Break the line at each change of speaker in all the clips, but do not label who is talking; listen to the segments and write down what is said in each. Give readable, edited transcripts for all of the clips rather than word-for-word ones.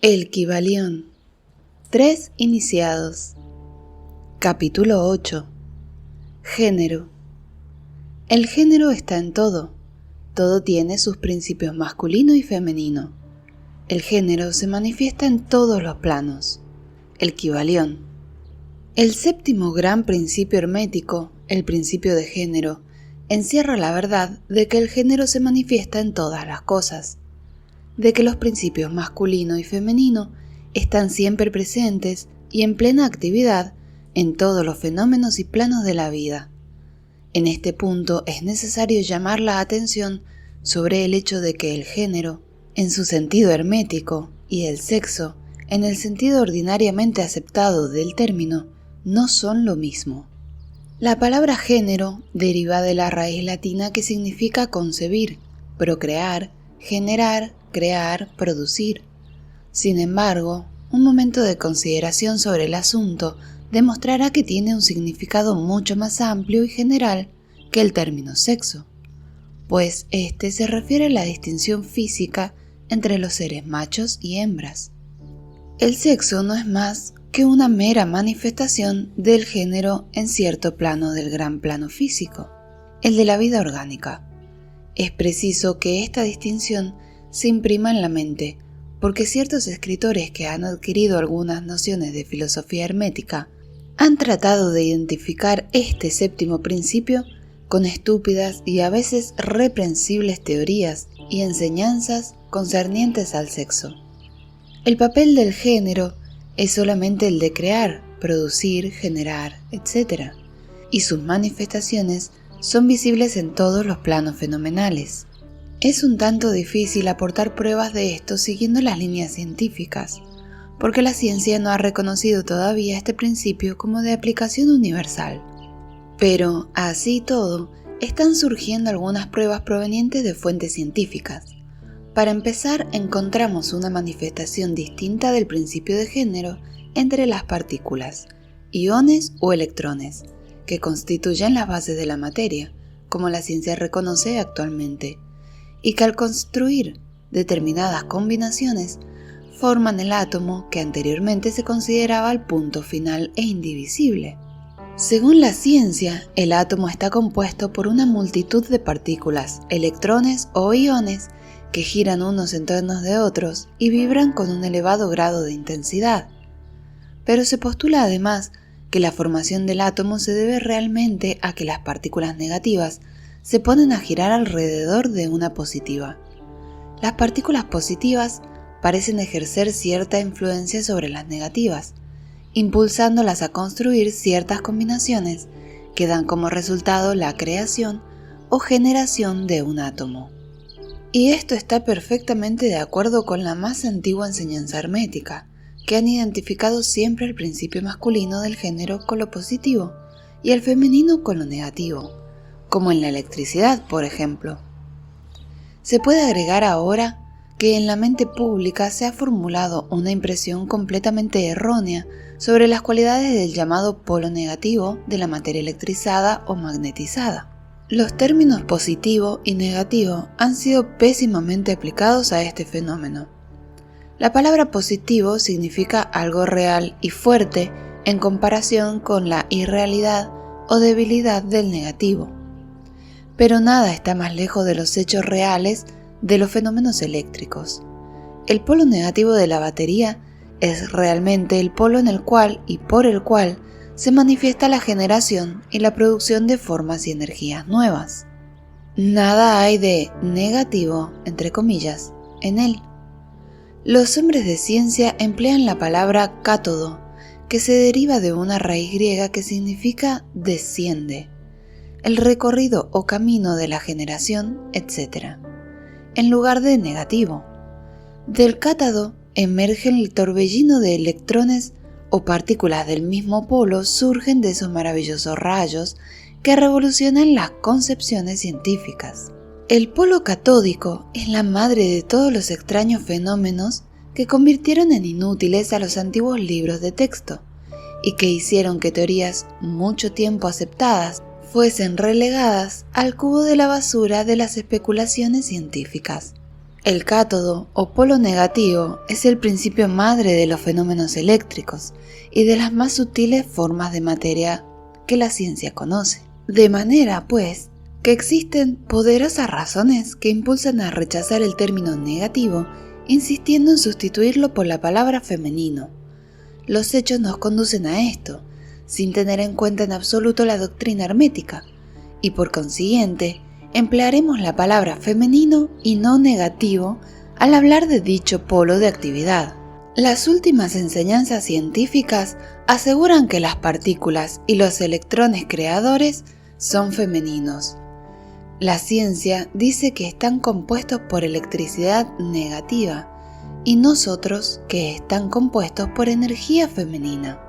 El Kybalión. 3 iniciados. Capítulo 8. Género. El género está en todo. Todo tiene sus principios masculino y femenino. El género se manifiesta en todos los planos. El Kybalión. El séptimo gran principio hermético, el principio de género, encierra la verdad de que el género se manifiesta en todas las cosas, de que los principios masculino y femenino están siempre presentes y en plena actividad en todos los fenómenos y planos de la vida. En este punto es necesario llamar la atención sobre el hecho de que el género, en su sentido hermético, y el sexo, en el sentido ordinariamente aceptado del término, no son lo mismo. La palabra género deriva de la raíz latina que significa concebir, procrear, generar, crear, producir. Sin embargo, un momento de consideración sobre el asunto demostrará que tiene un significado mucho más amplio y general que el término sexo, pues este se refiere a la distinción física entre los seres machos y hembras. El sexo no es más que una mera manifestación del género en cierto plano del gran plano físico, el de la vida orgánica. Es preciso que esta distinción se imprima en la mente, porque ciertos escritores que han adquirido algunas nociones de filosofía hermética han tratado de identificar este séptimo principio con estúpidas y a veces reprensibles teorías y enseñanzas concernientes al sexo. El papel del género es solamente el de crear, producir, generar, etc., y sus manifestaciones son visibles en todos los planos fenomenales. Es un tanto difícil aportar pruebas de esto siguiendo las líneas científicas, porque la ciencia no ha reconocido todavía este principio como de aplicación universal. Pero, así todo, están surgiendo algunas pruebas provenientes de fuentes científicas. Para empezar, encontramos una manifestación distinta del principio de género entre las partículas, iones o electrones, que constituyen las bases de la materia, como la ciencia reconoce actualmente, y que al construir determinadas combinaciones forman el átomo que anteriormente se consideraba el punto final e indivisible. Según la ciencia, el átomo está compuesto por una multitud de partículas, electrones o iones que giran unos en torno de otros y vibran con un elevado grado de intensidad. Pero se postula además que la formación del átomo se debe realmente a que las partículas negativas se ponen a girar alrededor de una positiva. Las partículas positivas parecen ejercer cierta influencia sobre las negativas, impulsándolas a construir ciertas combinaciones que dan como resultado la creación o generación de un átomo. Y esto está perfectamente de acuerdo con la más antigua enseñanza hermética, que han identificado siempre el principio masculino del género con lo positivo y el femenino con lo negativo, como en la electricidad, por ejemplo. Se puede agregar ahora que en la mente pública se ha formulado una impresión completamente errónea sobre las cualidades del llamado polo negativo de la materia electrizada o magnetizada. Los términos positivo y negativo han sido pésimamente aplicados a este fenómeno. La palabra positivo significa algo real y fuerte en comparación con la irrealidad o debilidad del negativo. Pero nada está más lejos de los hechos reales de los fenómenos eléctricos. El polo negativo de la batería es realmente el polo en el cual y por el cual se manifiesta la generación y la producción de formas y energías nuevas. Nada hay de negativo, entre comillas, en él. Los hombres de ciencia emplean la palabra cátodo, que se deriva de una raíz griega que significa desciende, el recorrido o camino de la generación, etc., en lugar de negativo. Del cátodo emerge el torbellino de electrones o partículas del mismo polo surgen de esos maravillosos rayos que revolucionan las concepciones científicas. El polo catódico es la madre de todos los extraños fenómenos que convirtieron en inútiles a los antiguos libros de texto y que hicieron que teorías mucho tiempo aceptadas fuesen relegadas al cubo de la basura de las especulaciones científicas. El cátodo o polo negativo es el principio madre de los fenómenos eléctricos y de las más sutiles formas de materia que la ciencia conoce. De manera, pues, que existen poderosas razones que impulsan a rechazar el término negativo, insistiendo en sustituirlo por la palabra femenino. Los hechos nos conducen a esto, sin tener en cuenta en absoluto la doctrina hermética, y por consiguiente, emplearemos la palabra femenino y no negativo al hablar de dicho polo de actividad. Las últimas enseñanzas científicas aseguran que las partículas y los electrones creadores son femeninos. La ciencia dice que están compuestos por electricidad negativa y nosotros que están compuestos por energía femenina.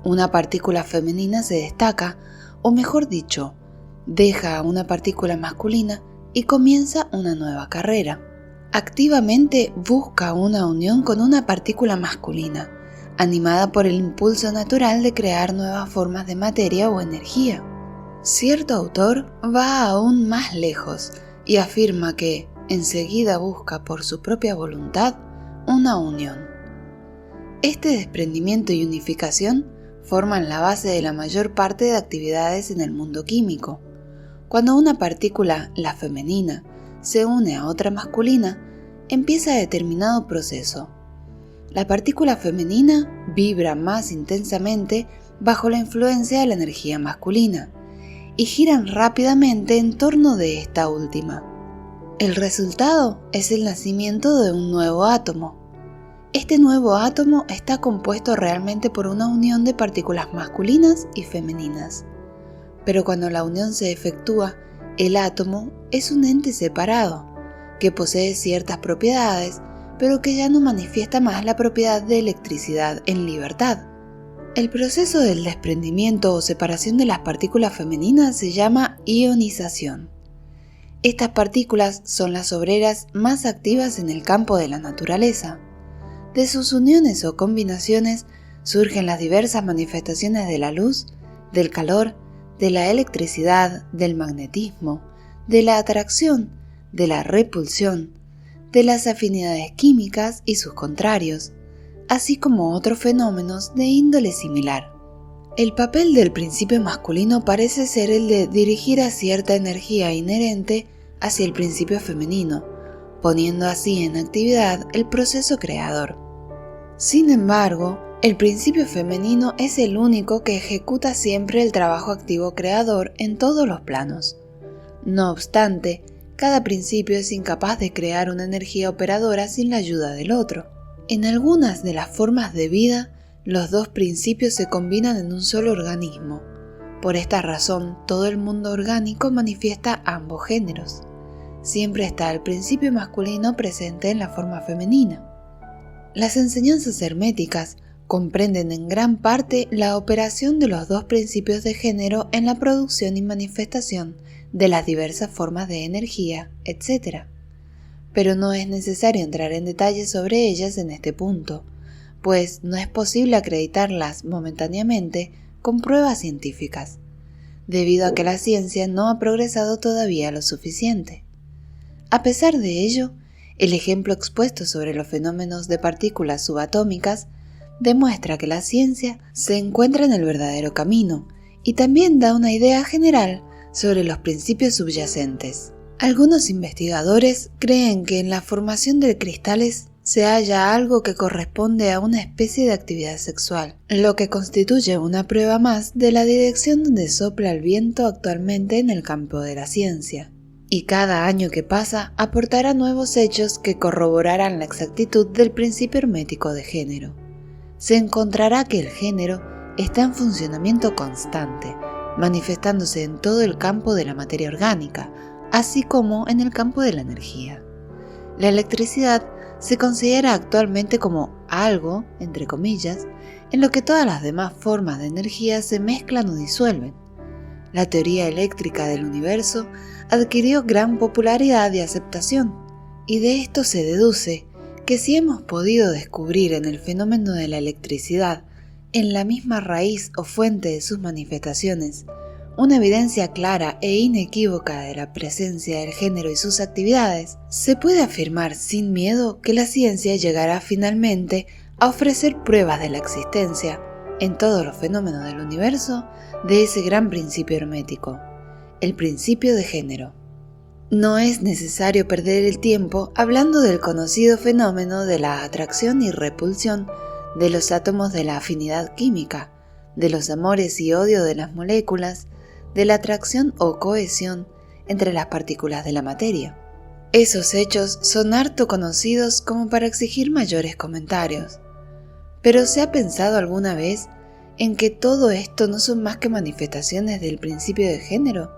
Una partícula femenina se destaca, o mejor dicho, deja a una partícula masculina y comienza una nueva carrera. Activamente busca una unión con una partícula masculina, animada por el impulso natural de crear nuevas formas de materia o energía. Cierto autor va aún más lejos y afirma que enseguida busca por su propia voluntad una unión. Este desprendimiento y unificación forman la base de la mayor parte de actividades en el mundo químico. Cuando una partícula, la femenina, se une a otra masculina, empieza determinado proceso. La partícula femenina vibra más intensamente bajo la influencia de la energía masculina y giran rápidamente en torno de esta última. El resultado es el nacimiento de un nuevo átomo. Este nuevo átomo está compuesto realmente por una unión de partículas masculinas y femeninas. Pero cuando la unión se efectúa, el átomo es un ente separado, que posee ciertas propiedades, pero que ya no manifiesta más la propiedad de electricidad en libertad. El proceso del desprendimiento o separación de las partículas femeninas se llama ionización. Estas partículas son las obreras más activas en el campo de la naturaleza. De sus uniones o combinaciones surgen las diversas manifestaciones de la luz, del calor, de la electricidad, del magnetismo, de la atracción, de la repulsión, de las afinidades químicas y sus contrarios, así como otros fenómenos de índole similar. El papel del principio masculino parece ser el de dirigir a cierta energía inherente hacia el principio femenino, poniendo así en actividad el proceso creador. Sin embargo, el principio femenino es el único que ejecuta siempre el trabajo activo creador en todos los planos. No obstante, cada principio es incapaz de crear una energía operadora sin la ayuda del otro. En algunas de las formas de vida, los dos principios se combinan en un solo organismo. Por esta razón, todo el mundo orgánico manifiesta ambos géneros. Siempre está el principio masculino presente en la forma femenina. Las enseñanzas herméticas comprenden en gran parte la operación de los dos principios de género en la producción y manifestación de las diversas formas de energía, etc. Pero no es necesario entrar en detalles sobre ellas en este punto, pues no es posible acreditarlas momentáneamente con pruebas científicas, debido a que la ciencia no ha progresado todavía lo suficiente. A pesar de ello, el ejemplo expuesto sobre los fenómenos de partículas subatómicas demuestra que la ciencia se encuentra en el verdadero camino y también da una idea general sobre los principios subyacentes. Algunos investigadores creen que en la formación de cristales se halla algo que corresponde a una especie de actividad sexual, lo que constituye una prueba más de la dirección donde sopla el viento actualmente en el campo de la ciencia. Y cada año que pasa aportará nuevos hechos que corroborarán la exactitud del principio hermético de género. Se encontrará que el género está en funcionamiento constante, manifestándose en todo el campo de la materia orgánica, así como en el campo de la energía. La electricidad se considera actualmente como algo, entre comillas, en lo que todas las demás formas de energía se mezclan o disuelven. La teoría eléctrica del universo adquirió gran popularidad y aceptación, y de esto se deduce que si hemos podido descubrir en el fenómeno de la electricidad, en la misma raíz o fuente de sus manifestaciones, una evidencia clara e inequívoca de la presencia del género y sus actividades, se puede afirmar sin miedo que la ciencia llegará finalmente a ofrecer pruebas de la existencia, en todos los fenómenos del universo, de ese gran principio hermético, el principio de género. No es necesario perder el tiempo hablando del conocido fenómeno de la atracción y repulsión de los átomos de la afinidad química, de los amores y odios de las moléculas, de la atracción o cohesión entre las partículas de la materia. Esos hechos son harto conocidos como para exigir mayores comentarios. Pero ¿se ha pensado alguna vez en que todo esto no son más que manifestaciones del principio de género?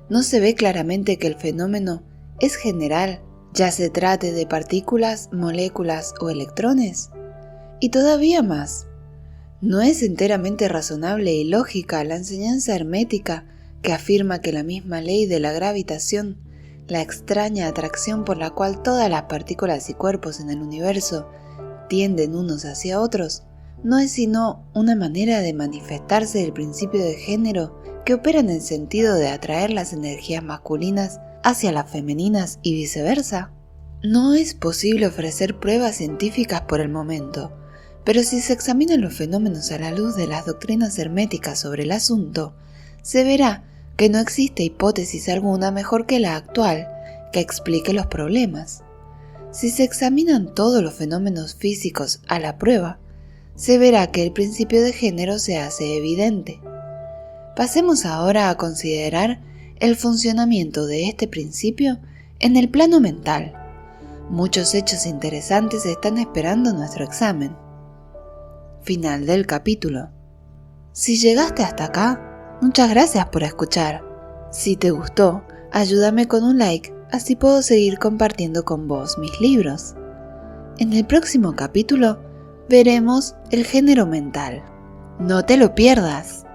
¿No se ve claramente que el fenómeno es general, ya se trate de partículas, moléculas o electrones? Y todavía más, ¿no es enteramente razonable y lógica la enseñanza hermética que afirma que la misma ley de la gravitación, la extraña atracción por la cual todas las partículas y cuerpos en el universo tienden unos hacia otros, no es sino una manera de manifestarse del principio de género que opera en el sentido de atraer las energías masculinas hacia las femeninas y viceversa? No es posible ofrecer pruebas científicas por el momento, pero si se examinan los fenómenos a la luz de las doctrinas herméticas sobre el asunto, se verá que no existe hipótesis alguna mejor que la actual que explique los problemas. Si se examinan todos los fenómenos físicos a la prueba, se verá que el principio de género se hace evidente. Pasemos ahora a considerar el funcionamiento de este principio en el plano mental. Muchos hechos interesantes están esperando nuestro examen. Final del capítulo. Si llegaste hasta acá, muchas gracias por escuchar. Si te gustó, ayúdame con un like, así puedo seguir compartiendo con vos mis libros. En el próximo capítulo veremos el género mental. No te lo pierdas.